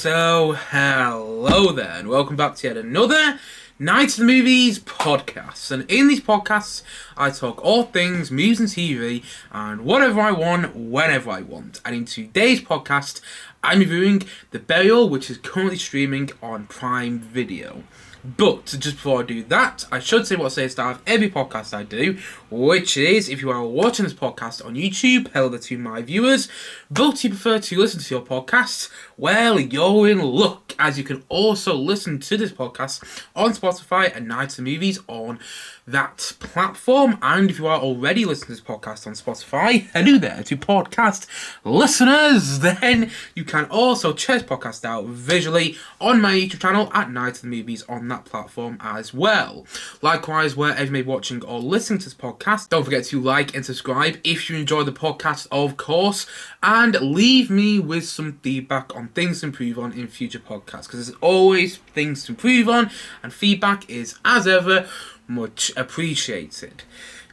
So, hello there, and welcome back to yet another Night of the Movies podcast. And in these podcasts, I talk all things movies and TV, and whatever I want, whenever I want. And in today's podcast, I'm reviewing The Burial, which is currently streaming on Prime Video. But just before I do that, I should say what I say at the start of every podcast I do, which is, if you are watching this podcast on YouTube, hello to my viewers, but you prefer to listen to your podcasts, well, you're in luck, as you can also listen to this podcast on Spotify and Night of the Movies on that platform. And if you are already listening to this podcast on Spotify, hello there to podcast listeners, then you can also check this podcast out visually on my YouTube channel at Night of the Movies on that platform as well. Likewise, wherever you may be watching or listening to this podcast, don't forget to like and subscribe if you enjoy the podcast, of course, and leave me with some feedback on things to improve on in future podcasts, because there's always things to improve on, and feedback is, as ever, much appreciated.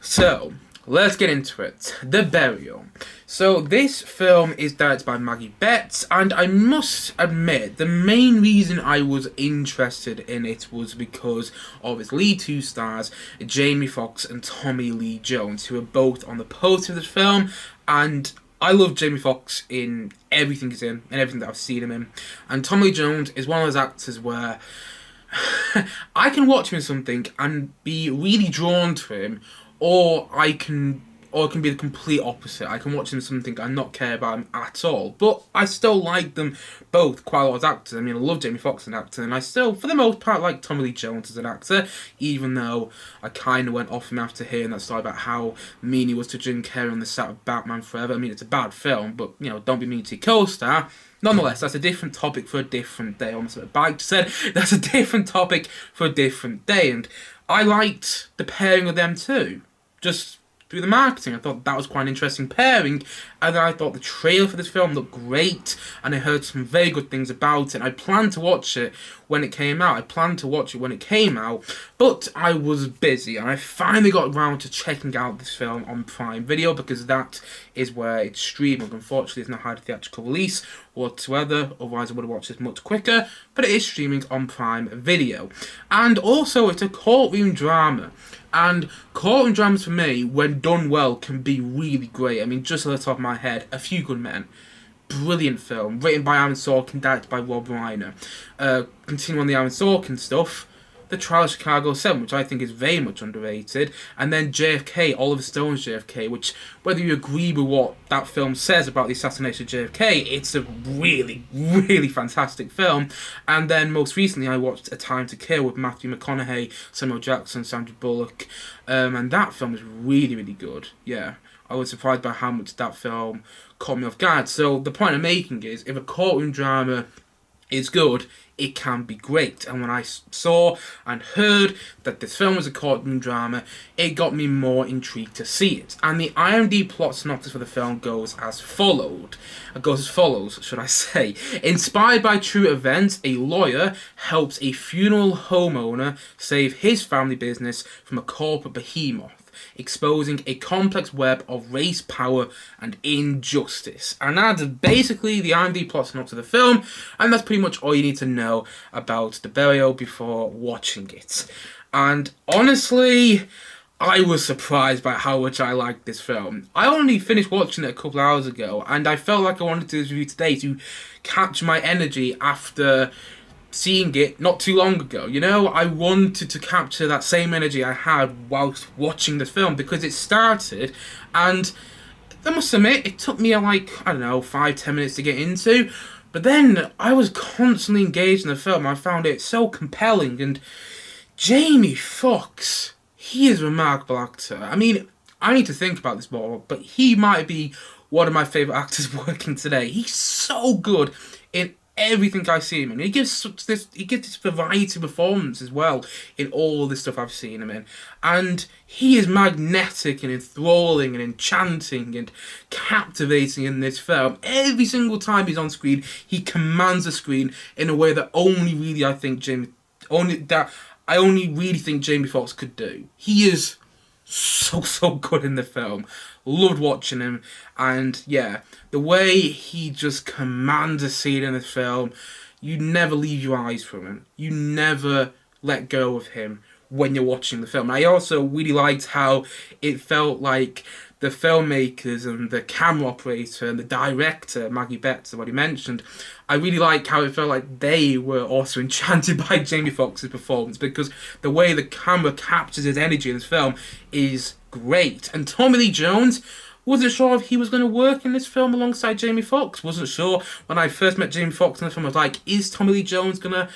So, let's get into it. The Burial. So, this film is directed by Maggie Betts, and I must admit, the main reason I was interested in it was because of its lead two stars, Jamie Foxx and Tommy Lee Jones, who are both on the poster of this film, and I love Jamie Foxx in everything he's in, and everything that I've seen him in. And Tommy Lee Jones is one of those actors where I can watch him in something and be really drawn to him, or it can be the complete opposite. I can watch him in something and not care about him at all. But I still like them both quite a lot as actors. I mean, I love Jamie Foxx as an actor, and I still, for the most part, like Tommy Lee Jones as an actor, even though I kind of went off him after hearing that story about how mean he was to Jim Carrey on the set of Batman Forever. I mean, it's a bad film, but, you know, don't be mean to your co-star. Nonetheless, that's a different topic for a different day. Almost like Bike said, that's a different topic for a different day. And I liked the pairing of them too. Just through the marketing, I thought that was quite an interesting pairing. And then I thought the trailer for this film looked great, and I heard some very good things about it. I planned to watch it when it came out. But I was busy, and I finally got around to checking out this film on Prime Video, because that is where it's streaming. Unfortunately, it's not had a theatrical release whatsoever, otherwise I would have watched this much quicker, but it is streaming on Prime Video. And also, it's a courtroom drama. And courtroom dramas, for me, when done well, can be really great. I mean, just off the top of my head, A Few Good Men. Brilliant film. Written by Aaron Sorkin, directed by Rob Reiner. Continuing on the Aaron Sorkin stuff, The Trial of Chicago 7, which I think is very much underrated. And then JFK, Oliver Stone's JFK, which, whether you agree with what that film says about the assassination of JFK, it's a really, really fantastic film. And then most recently I watched A Time to Kill with Matthew McConaughey, Samuel Jackson, Sandra Bullock. And that film is really, really good. Yeah, I was surprised by how much that film caught me off guard. So the point I'm making is, if a courtroom drama is good, it can be great. And when I saw and heard that this film was a courtroom drama, it got me more intrigued to see it. And the IMDb plot synopsis for the film goes as follows, should I say. Inspired by true events, a lawyer helps a funeral homeowner save his family business from a corporate behemoth, exposing a complex web of race, power, and injustice. And that's basically the IMDb plot synopsis of the film, and that's pretty much all you need to know about The Burial before watching it. And honestly, I was surprised by how much I liked this film. I only finished watching it a couple hours ago, and I felt like I wanted to do this review today to capture my energy after seeing it not too long ago. You know, I wanted to capture that same energy I had whilst watching the film, because it started, and I must admit, it took me 5-10 minutes to get into, but then I was constantly engaged in the film. I found it so compelling, and Jamie Foxx, he is a remarkable actor. I mean, I need to think about this more, but he might be one of my favourite actors working today. He's so good in everything I see him in. He gives this variety performance as well in all the stuff I've seen him in. And he is magnetic and enthralling and enchanting and captivating in this film. Every single time he's on screen, he commands the screen in a way that I only really think Jamie Foxx could do. He is so good in the film. Loved watching him, and yeah, the way he just commands a scene in the film you never leave your eyes from him. You never let go of him when you're watching the film. I also really liked how it felt like the filmmakers and the camera operator and the director, Maggie Betts, what he mentioned, I really like how it felt like they were also enchanted by Jamie Foxx's performance, because the way the camera captures his energy in this film is great. And Tommy Lee Jones, wasn't sure if he was going to work in this film alongside Jamie Foxx. Wasn't sure when I first met Jamie Foxx in the film. I was like, is Tommy Lee Jones going to,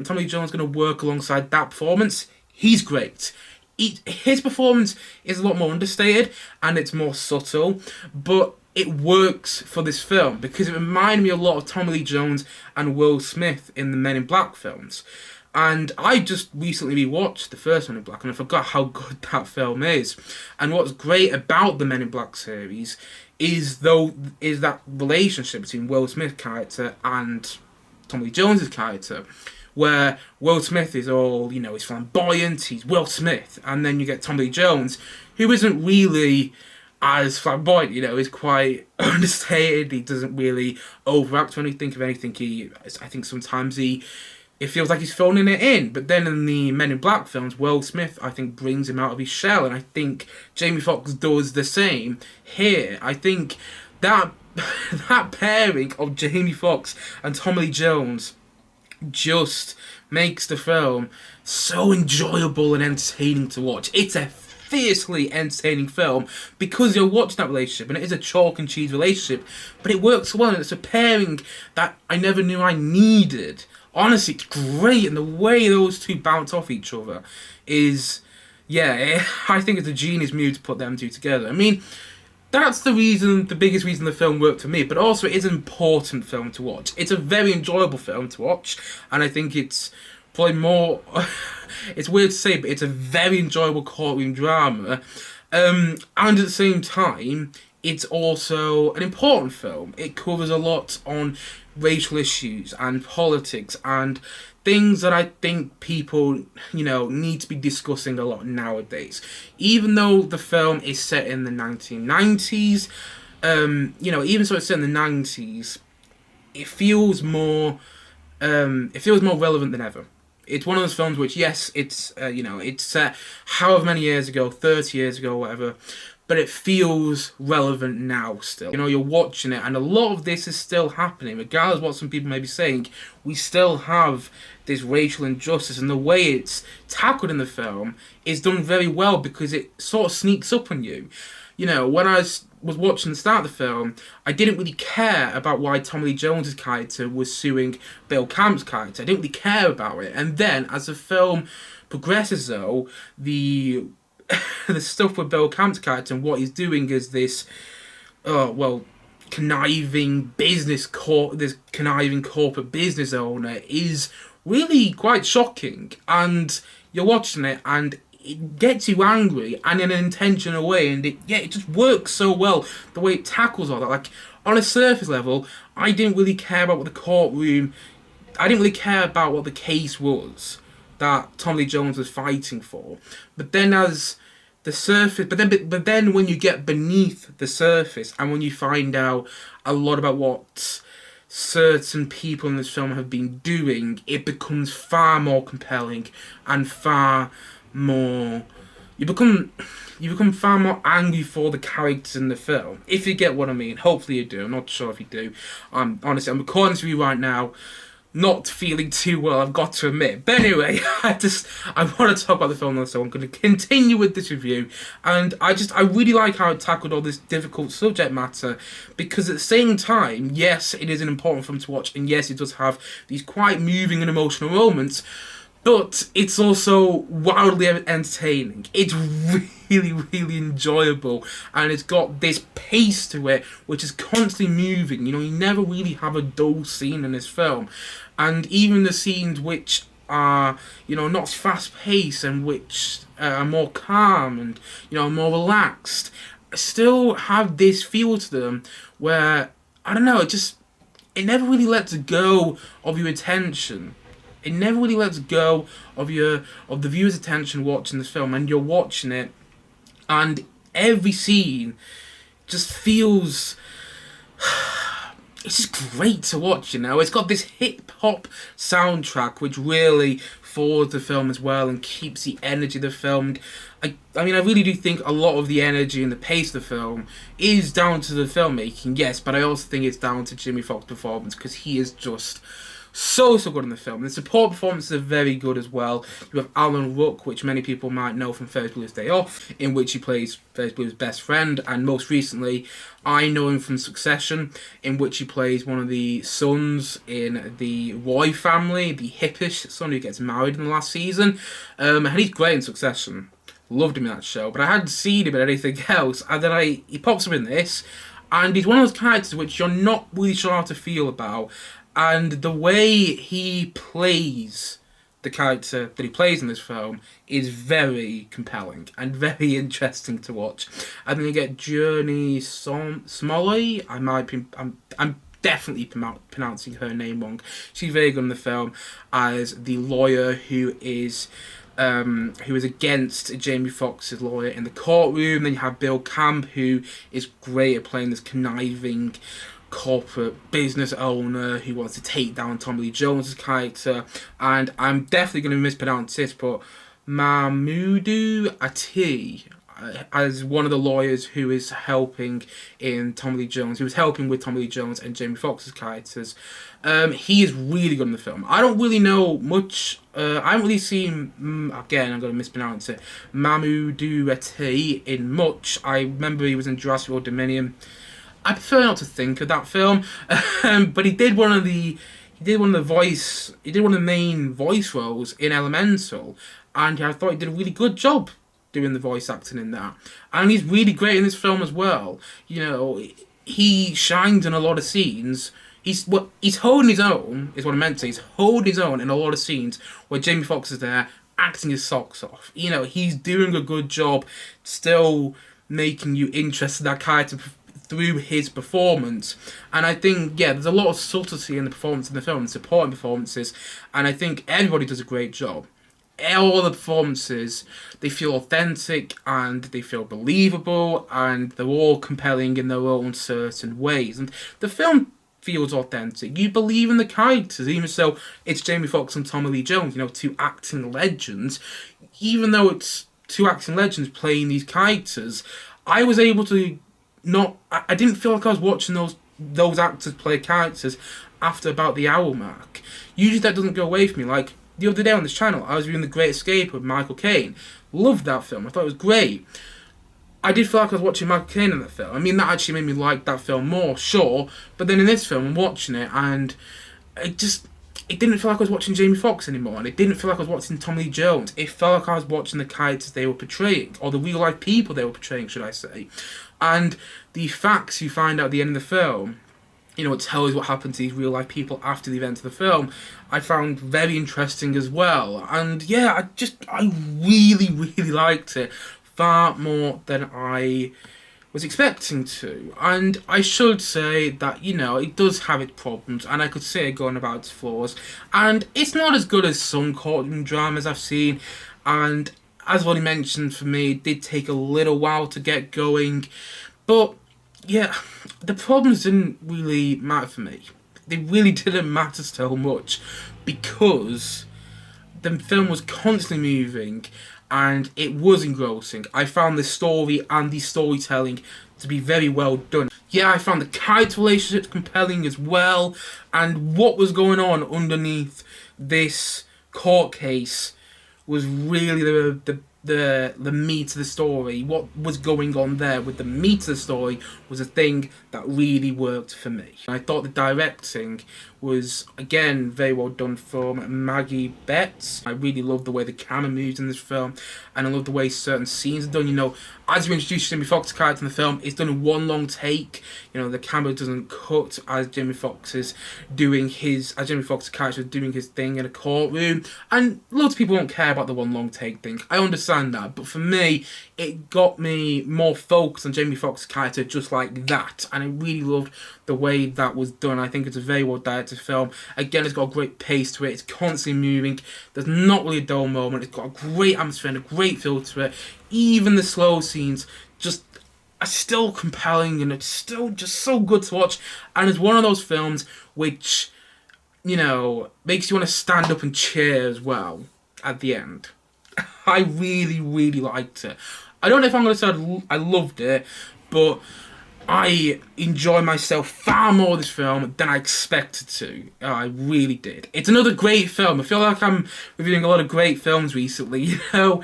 Tommy Lee Jones going to work alongside that performance? He's great. His performance is a lot more understated and it's more subtle, but it works for this film because it reminded me a lot of Tommy Lee Jones and Will Smith in the Men in Black films. And I just recently rewatched the first Men in Black and I forgot how good that film is. And what's great about the Men in Black series is that relationship between Will Smith's character and Tommy Lee Jones's character, where Will Smith is all, he's flamboyant, he's Will Smith, and then you get Tommy Lee Jones, who isn't really as flamboyant, he's quite understated, he doesn't really overact or anything. If anything, I think sometimes it feels like he's phoning it in. But then in the Men in Black films, Will Smith, I think, brings him out of his shell, and I think Jamie Foxx does the same here. I think that that pairing of Jamie Foxx and Tommy Lee Jones just makes the film so enjoyable and entertaining to watch. It's a fiercely entertaining film because you're watching that relationship, and it is a chalk and cheese relationship, but it works well, and it's a pairing that I never knew I needed. Honestly, it's great, and the way those two bounce off each other is, I think it's a genius move to put them two together. I mean, that's the biggest reason the film worked for me, but also it is an important film to watch. It's a very enjoyable film to watch, and I think it's probably more, it's weird to say, but it's a very enjoyable courtroom drama, and at the same time, it's also an important film. It covers a lot on racial issues and politics and things that I think people, need to be discussing a lot nowadays. Even though the film is set in the 1990s, even so it's set in the 90s, it feels more relevant than ever. It's one of those films which, yes, it's set however many years ago, 30 years ago, whatever, but it feels relevant now still. You're watching it, and a lot of this is still happening. Regardless of what some people may be saying, we still have this racial injustice, and the way it's tackled in the film is done very well because it sort of sneaks up on you. When I was watching the start of the film, I didn't really care about why Tommy Lee Jones's character was suing Bill Camp's character. I didn't really care about it. And then, as the film progresses, though, the stuff with Bill Camp's character and what he's doing is this, conniving corporate business owner is really quite shocking. And you're watching it and it gets you angry and in an intentional way, and it just works so well, the way it tackles all that. Like, on a surface level, I didn't really care about what the case was that Tommy Lee Jones was fighting for. But then as the surface, but then when you get beneath the surface and when you find out a lot about what certain people in this film have been doing, it becomes far more compelling and far more. You become far more angry for the characters in the film, if you get what I mean. Hopefully you do. I'm not sure if you do. Honestly, I'm recording this review right now, not feeling too well, I've got to admit. But anyway, I want to talk about the film, so I'm going to continue with this review. And I really like how it tackled all this difficult subject matter, because at the same time, yes, it is an important film to watch, and yes, it does have these quite moving and emotional moments, but it's also wildly entertaining. It's really, really enjoyable, and it's got this pace to it which is constantly moving. You never really have a dull scene in this film, and even the scenes which are, not fast paced and which are more calm and, more relaxed, still have this feel to them where, I don't know, it never really lets go of your attention. It never really lets go of the viewer's attention watching this film, and you're watching it, and every scene just feels, it's just great to watch, you know. It's got this hip-hop soundtrack which really forwards the film as well and keeps the energy of the film. I mean, I really do think a lot of the energy and the pace of the film is down to the filmmaking, yes, but I also think it's down to Jamie Foxx's performance, because he is just so good in the film. The support performances are very good as well. You have Alan Ruck, which many people might know from Ferris Bueller's Day Off, in which he plays Ferris Bueller's best friend, and most recently I know him from Succession, in which he plays one of the sons in the Roy family, the hippish son who gets married in the last season, and he's great in Succession. Loved him in that show, but I hadn't seen him in anything else, and then he pops up in this, and he's one of those characters which you're not really sure how to feel about. And the way he plays the character that he plays in this film is very compelling and very interesting to watch. And then you get Journey Smalley. I'm definitely pronouncing her name wrong. She's very good in the film as the lawyer who is against Jamie Foxx's lawyer in the courtroom. Then you have Bill Camp, who is great at playing this conniving corporate business owner who wants to take down Tommy Lee Jones' character, and I'm definitely going to mispronounce this, but Mahmoudou Ati as one of the lawyers who is helping in Tommy Lee Jones, who was helping with Tommy Lee Jones and Jamie Foxx's characters. He is really good in the film. I don't really know much. I haven't really seen, again, I'm going to mispronounce it, Mahmoudou Ati in much. I remember he was in Jurassic World Dominion. I prefer not to think of that film, but he did one of the main voice roles in Elemental, and I thought he did a really good job doing the voice acting in that. And he's really great in this film as well. You know, he shines in a lot of scenes. He's holding his own, is what I meant to say. He's holding his own in a lot of scenes where Jamie Foxx is there acting his socks off. You know, he's doing a good job, still making you interested in that character through his performance. And I think, yeah, there's a lot of subtlety in the performance in the film, supporting performances, and I think everybody does a great job. All the performances, they feel authentic and they feel believable, and they're all compelling in their own certain ways. And the film feels authentic. You believe in the characters, even so it's Jamie Foxx and Tommy Lee Jones, you know, two acting legends. Even though it's two acting legends playing these characters, I was able to I didn't feel like I was watching those actors play characters after about the hour mark. Usually that doesn't go away from me. Like the other day on this channel, I was viewing The Great Escape with Michael Caine. Loved that film. I thought it was great. I did feel like I was watching Michael Caine in that film. I mean, that actually made me like that film more, sure. But then in this film, I'm watching it, and it didn't feel like I was watching Jamie Foxx anymore, and it didn't feel like I was watching Tommy Lee Jones. It felt like I was watching the characters they were portraying, or the real-life people they were portraying, should I say. And the facts you find out at the end of the film, you know, it tells you what happened to these real-life people after the events of the film, I found very interesting as well. And yeah, I really, really liked it. Far more than I was expecting to. And I should say that, you know, it does have its problems, and I could say it going about its flaws. And it's not as good as some courtroom dramas I've seen, and as I've already mentioned, for me, it did take a little while to get going. But, yeah, the problems didn't really matter for me. They really didn't matter so much, because the film was constantly moving, and it was engrossing. I found the story and the storytelling to be very well done. Yeah, I found the character relationships compelling as well, and what was going on underneath this court case was really the meat of the story. What was going on there with the meat of the story was a thing that really worked for me. I thought the directing was, again, very well done from Maggie Betts. I really love the way the camera moves in this film, and I love the way certain scenes are done. You know, as you introduce Jamie Foxx's character in the film, it's done in one long take. You know, the camera doesn't cut as Jamie Foxx's character is doing his thing in a courtroom. And lots of people won't care about the one long take thing. I understand that, but for me, it got me more focused on Jamie Foxx's character just like that, and I really loved the way that was done. I think it's a very well directed film. Again, it's got a great pace to it. It's constantly moving. There's not really a dull moment. It's got a great atmosphere and a great feel to it. Even the slow scenes, just are still compelling, and it's still just so good to watch. And it's one of those films which, you know, makes you want to stand up and cheer as well at the end. I really, really liked it. I don't know if I'm going to say I loved it, but I enjoy myself far more with this film than I expected to. I really did. It's another great film. I feel like I'm reviewing a lot of great films recently. You know,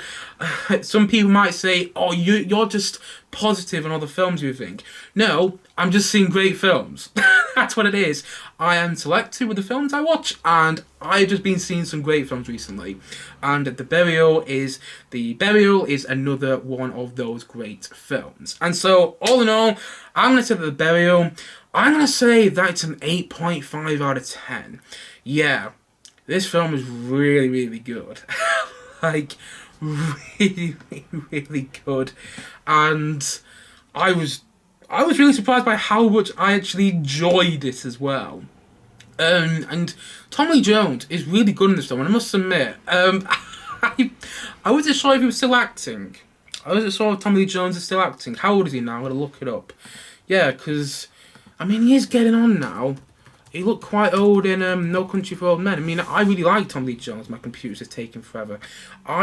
some people might say, "Oh, you're just positive on all the films you think." No, I'm just seeing great films. That's what it is. I am selective with the films I watch, and I've just been seeing some great films recently. And The Burial is another one of those great films. And so, all in all, I'm going to say that The Burial, I'm going to say that it's an 8.5 out of 10. Yeah, this film is really, really good. Like, really, really, really good. And I was really surprised by how much I actually enjoyed it as well. And Tommy Lee Jones is really good in this film, and I must admit, I wasn't sure if he was still acting. I wasn't sure if Tommy Lee Jones is still acting. How old is he now? I'm going to look it up. Yeah, because, I mean, he is getting on now. He looked quite old in No Country for Old Men. I mean, I really like Tommy Lee Jones. My computer's just taking forever.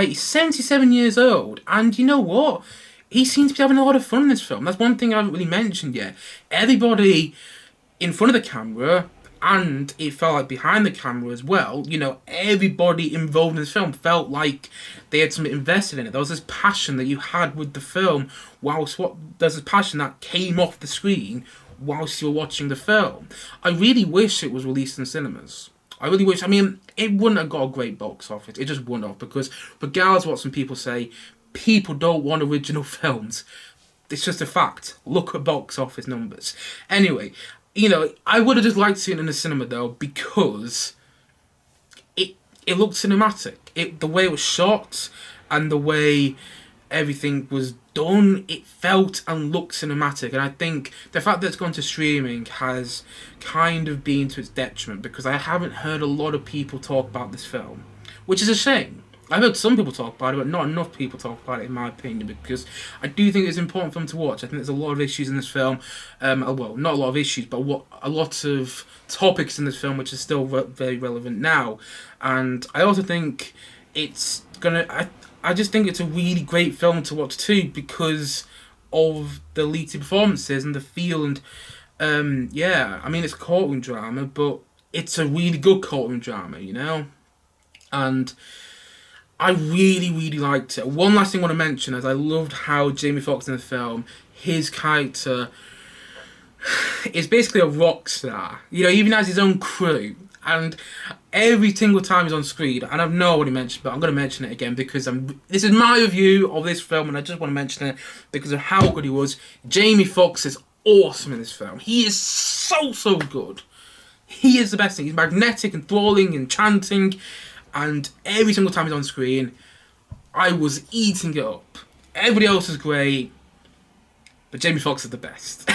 He's 77 years old, and you know what? He seems to be having a lot of fun in this film. That's one thing I haven't really mentioned yet. Everybody in front of the camera, and it felt like behind the camera as well, you know, everybody involved in this film felt like they had something invested in it. There was this passion that you had with the film, there's this passion that came off the screen whilst you were watching the film. I really wish it was released in cinemas. I really wish. I mean, it wouldn't have got a great box office. It just wouldn't have, because regardless of what some people say, people don't want original films. It's just a fact. Look at box office numbers. Anyway, you know, I would have just liked to see it in the cinema though, because it looked cinematic. The way it was shot and the way everything was done, it felt and looked cinematic. And I think the fact that it's gone to streaming has kind of been to its detriment, because I haven't heard a lot of people talk about this film, which is a shame. I've heard some people talk about it, but not enough people talk about it, in my opinion, because I do think it's an important film to watch. I think there's a lot of issues in this film. Well, not a lot of issues, but a lot of topics in this film which are still very relevant now. And I also think it's I just think it's a really great film to watch too, because of the lead performances and the feel. And yeah, I mean, it's a courtroom drama, but it's a really good courtroom drama, you know? And I really, really liked it. One last thing I want to mention is I loved how Jamie Foxx in the film, his character is basically a rock star. You know, he even has his own crew. And every single time he's on screen, and I've already mentioned, but I'm going to mention it again because this is my review of this film, and I just want to mention it because of how good he was. Jamie Foxx is awesome in this film. He is so, so good. He is the best thing. He's magnetic, enthralling, enchanting. And every single time he's on screen, I was eating it up. Everybody else is great, but Jamie Foxx is the best.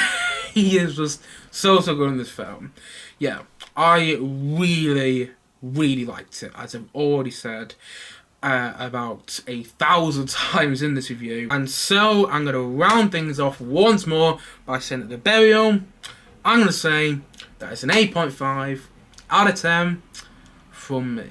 He is just so, so good in this film. Yeah, I really, really liked it, as I've already said about 1,000 times in this review. And so I'm going to round things off once more by saying that The Burial, I'm going to say that it's an 8.5 out of 10 from me.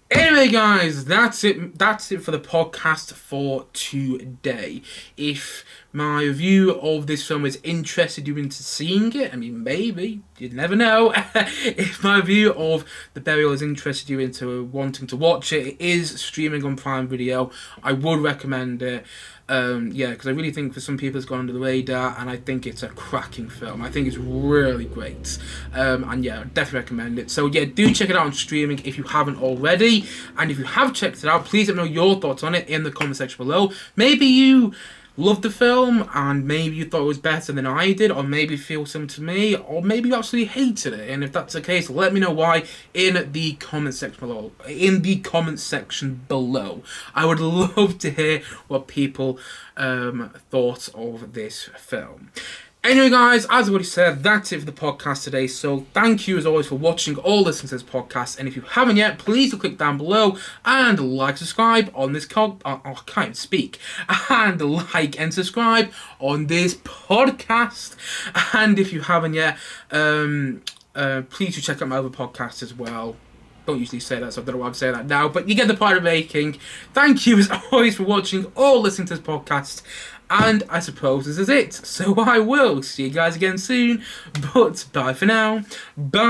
Anyway, guys, that's it. That's it for the podcast for today. If my review of this film has interested you into seeing it, I mean, maybe, you never know. If my review of The Burial has interested you into wanting to watch it, it is streaming on Prime Video. I would recommend it. Yeah, because I really think for some people it's gone under the radar, and I think it's a cracking film. I think it's really great, and yeah, I definitely recommend it. So yeah, do check it out on streaming if you haven't already, and if you have checked it out, please let me know your thoughts on it in the comment section below. Maybe you loved the film, and maybe you thought it was better than I did, or maybe you feel similar to me, or maybe you absolutely hated it. And if that's the case, let me know why in the comment section below. I would love to hear what people thought of this film. Anyway, guys, as I already said, that's it for the podcast today. So thank you as always for watching or listening to this podcast. And if you haven't yet, please do click down below and like, subscribe on this I can't even speak. And like and subscribe on this podcast. And if you haven't yet, please do check out my other podcasts as well. Don't usually say that, so I don't know why I'm saying that now, but you get the point of making. Thank you as always for watching or listening to this podcast, and I suppose this is it. So I will see you guys again soon, but bye for now. Bye.